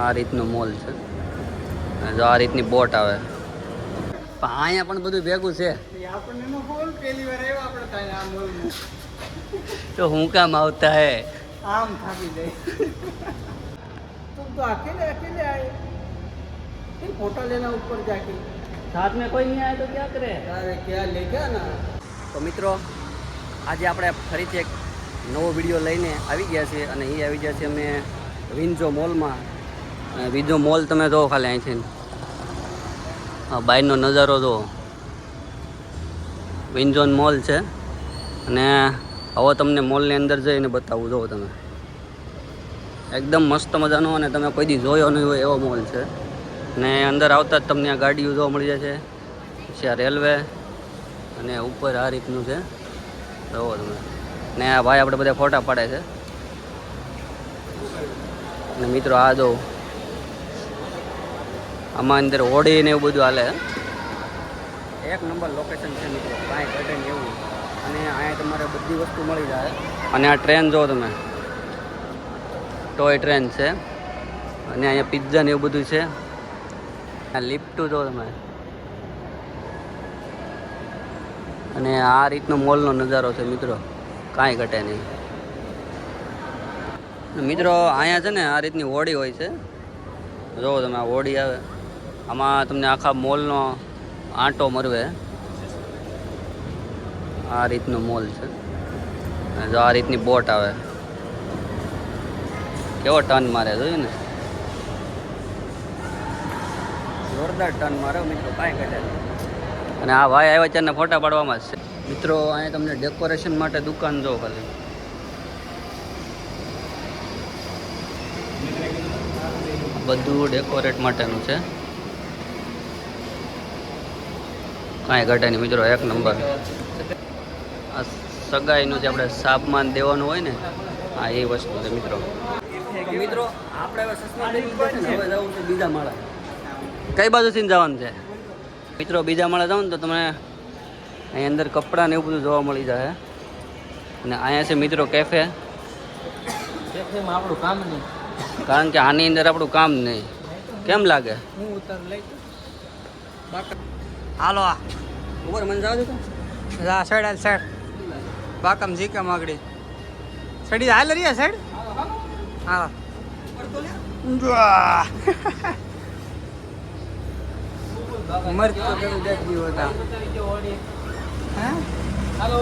આ રીતનું મોલ છે. જો આ રીતની બોટ આવે. પણ અહીંયા પણ બધું ભેગું છે. તો હું કામ આવતા હે આમ થાકી જાય. तुम तो अकेले अकेले आए, फिर फोटो लेना ऊपर जाके. साथ में कोई नहीं आया तो क्या करे. अरे क्या ले गया ना. તો મિત્રો આજે આપણે ફરીથી એક નવો વિડીયો લઈને આવી ગયા છીએ અને એ આવી ગયા છે અમે વિન્ઝો મોલમાં. અને વિન્ઝો મોલ તમે જો ખાલી અહીંથી બહારનો નજારો જો. વિન્ઝો મોલ છે અને હવે તમને મોલની અંદર જઈને બતાવું જો તમે. એકદમ મસ્ત મજાનો અને તમે કોઈ દી જોયો નહીં હોય એવો મોલ છે. ને અંદર આવતા જ તમને આ ગાડીઓ જોવા મળી જશે. પછી આ રેલવે અને ઉપર આ રીતનું છે જોવો તમે. ને આ ભાઈ આપણે બધા ફોટા પાડે છે. અને મિત્રો આ જો આમાં અંદર હોડી ને એવું બધું હાલે. એક નંબર લોકેશન છે મિત્રો, કાંઈ ઘટે ને એવું. અને અહીંયા તમારે બધી વસ્તુ મળી જાય. અને આ ટ્રેન જો તમે, ટોય ટ્રેન છે. અને અહીંયા પિઝ્ઝા ને એવું બધું છે. આ લિફ્ટું જો તમે. અને આ રીતનો મોલનો નજારો છે મિત્રો, કાંઈ ઘટે નહીં. મિત્રો અહીંયા છે ને આ રીતની હોડી હોય છે. જોવો તમે, આ હોડી આવે, આમાં તમને આખા મોલનો આંટો મરવે. આ રીતનો મોલ છે. જો આ રીતની બોટ આવે, કેવો ટર્ન મારે જોયું ને, જોરદાર ટર્ન મારે મિત્રો, કાંઈ ઘટે નહીં. અને આ ભાઈ આવ્યા છે ને ફોટા પાડવામાં જ છે મિત્રો. અહીંયા તમને ડેકોરેશન માટે દુકાન જો ખાલી. બધું ડેકોરેટ માટેનું છે, કાંઈ ઘટે નહીં મિત્રો, એક નંબર. આ સગાઈનું જે આપણે સાપમાન દેવાનું હોય ને, આ એ વસ્તુ છે મિત્રો. મિત્રો આપણે હવે સસમા લઈ લીધા છે ને, હવે જવું છે બીજા માળા. કઈ બાજુથી જવાનું છે મિત્રો? બીજા માળે જાવ ને તો તમને અહીં અંદર કપડાં ને એવું બધું જોવા મળી જાય. અને અહીંયા છે મિત્રો કેફે. કેફેમાં આપણું કામ નહીં, કારણ કે આની અંદર આપણું કામ નહીં. કેમ લાગે? હું ઉતર લઈ હાલો આ ઉપર મને જાવ છો જા સાઈડ સાઈડ બાકમ જીકા માગડી સડી હાલ રહ્યા સાઈડ. હા મર તો કરું દેખી હોતા. હા હેલો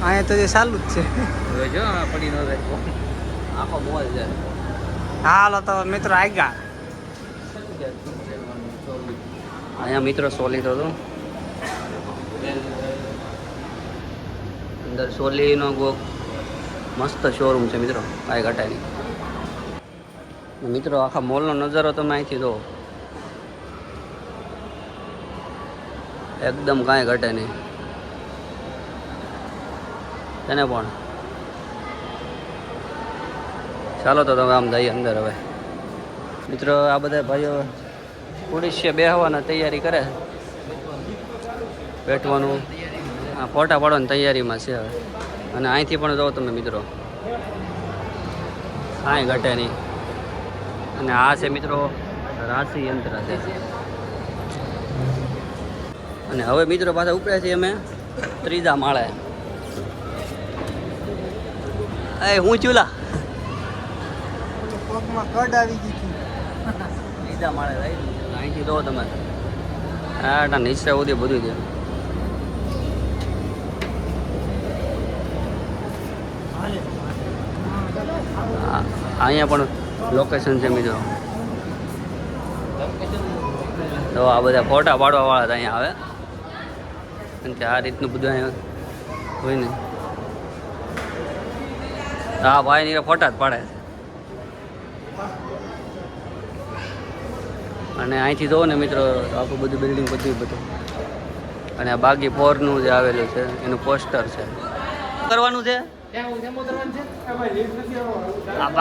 અહીંયા તો જે ચાલુ જ છે. હવે જો પડી ન જાય આખો મોલ છે. હાલો તો મિત્રો આગા અહીંયા મિત્રો સોલી તો અંદર સોલીનો મસ્ત શોરૂમ છે મિત્રો, કાંઈ ઘટાય નહીં. મિત્રો આખા મોલનો નજારો તમે અહીંથી જુઓ, એકદમ કાંઈ ઘટે નહીં. તેને પણ ચાલો તો તમે આમ જઈએ અંદર. હવે મિત્રો આ બધા ભાઈઓ ખુરશીએ બેસવાના તૈયારી કરે, બેઠવાનું, આ ફોટા પાડવાની તૈયારીમાં છે હવે. અને અહીંથી પણ જાઓ તમે મિત્રો, કાંઈ ઘટે નહીં. અને આ છે મિત્રો રાશિ યંત્ર છે. અને હવે મિત્રો પાછા ઉપડ્યા છીએ અમે ત્રીજા માળે. એ હું ચૂલા પગમાં કડ આવી ગઈ હતી. ત્રીજા માળે રહી. અહીંથી જો તમે આ નીચે સુધી બધું છે. અહીંયા પણ લોકેશન છે મિત્રો. તો આ બધા ફોટા પાડવા વાળા અહીંયા આવે. કારણ કે આ રીતનું બધું અહીંયા હોય ને. હા ભાઈ ની ફોટા જ પાડે છે. અને અહીંથી જોવો ને મિત્રો આખું બધું બિલ્ડિંગ બધું. અને આ બાગી 4 નું જે આવેલું છે એનું પોસ્ટર છે. કરવાનું છે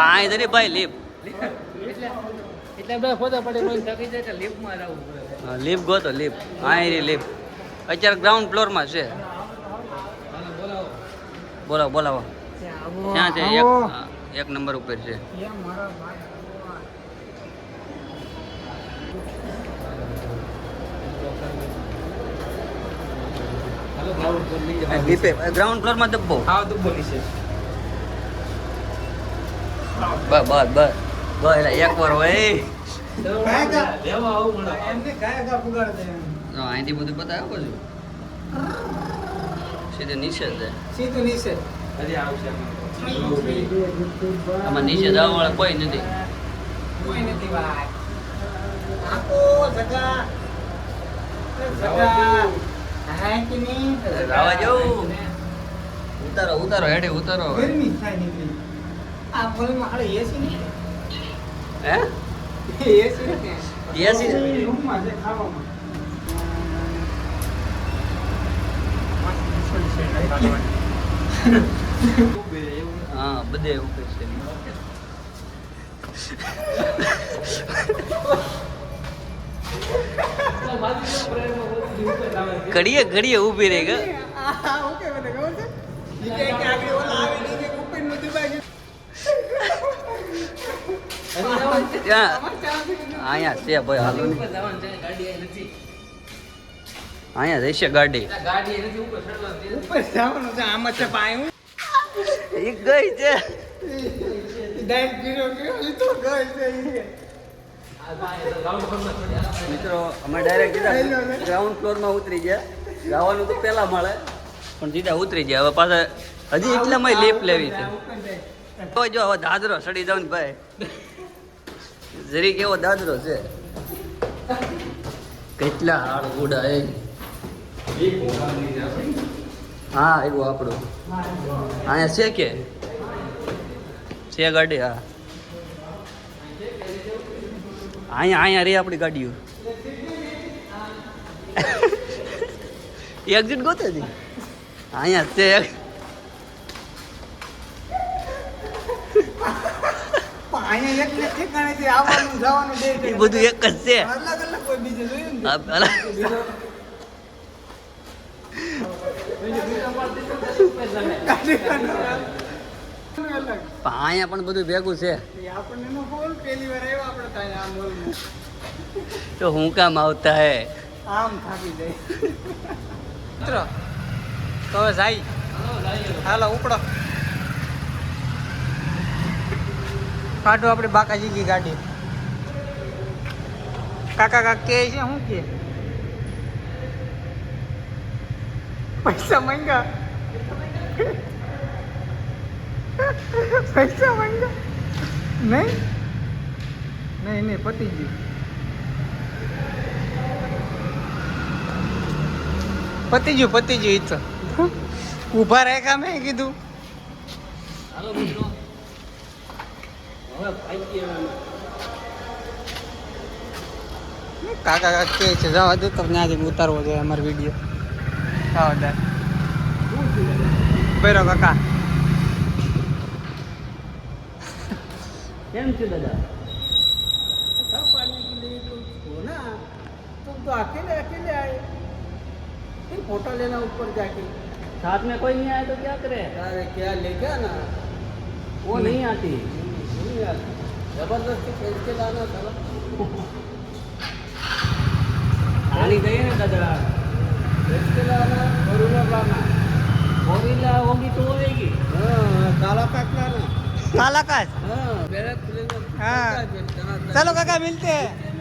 અહીં જરી ભાઈ લીપ એટલે બે ફોટા પડે કોઈ થકી જાય તો લિફ્ટમાં જવું પડે. લીપ ગોતો લીપ. અહીં લીપ અત્યારે ગ્રાઉન્ડ ફ્લોરમાં છે. બોલાવો બોલાવો ક્યાં છે એક નંબર ઉપર છે ગ્રાઉન્ડ ફ્લોર માં દબ્બો બસ બસ બસ બસ એટલે એક વાર હોય અહીંથી બધું બતાવો પછી સીધે નીચે જ જાય આમાં નીચે જવા વાળા કોઈ નથી રાવા જવું ઉતારો ઉતારો હેડે ઉતારો હે એસી હા બધે ઉપર છે ઘડીએ ઘડીએ ઊભી રહી ગઈ અહીંયા છે ભાઈ હાલો અહીંયા જઈશે ગાડી એક ગઈ છે મિત્રો અમે ડાયરેક્ટ સીધા ગ્રાઉન્ડ ફ્લોરમાં ઉતરી ગયા ગાવાનું તો પહેલા મળે પણ સીધા ઉતરી ગયા હવે પાછા હજી એટલામાં લેપ લેવી છે તો જો હવે દાદરો સડી જાવ ને ભાઈ જરી કેવો દાદરો છે કેટલા હાડ ઉડા એ હા એવું આપણું અહીંયા છે કે છે ગાડી હા અહીંયા રે આપણી ગાડીઓ એક્ઝિટ ગોતે છે અહીંયા છે એ બધું એક જ છે અહીંયા પણ બધું ભેગું છે તો હું કામ આવતા હે આમ થાકી જાય મિત્રો તો હવે જાય હાલો ઉપડો કાઢો આપણે બાકાજીની ગાડી કાકા કાકા કે છે શું કે પૈસા માંગ્યા પૈસા માંગ્યા નહીં નહીં નહીં પતી ગયું પતી ગયું ઈ તો ઊભા રાખ્યા મેં કીધું કાકા કાકા કે છે જવા દો તો ત્યાંથી ઉતારવો જોઈએ અમારો વિડીયો હા દા બેરો કાકા કેમ છે દાદા तुम तो अकेले अकेले आए फिर फोटो लेना ऊपर जाके साथ में कोई नहीं आया तो क्या करे अरे क्या ले गया ना वो नहीं आती जबरदस्ती खींच के लाना था आनी गई है ना दादा खींच के लाना फोर लाना फोर होगी तो होगी हाँ काला पैक लाना काला काच हाँ मेरा हाँ चलो काका मिलते हैं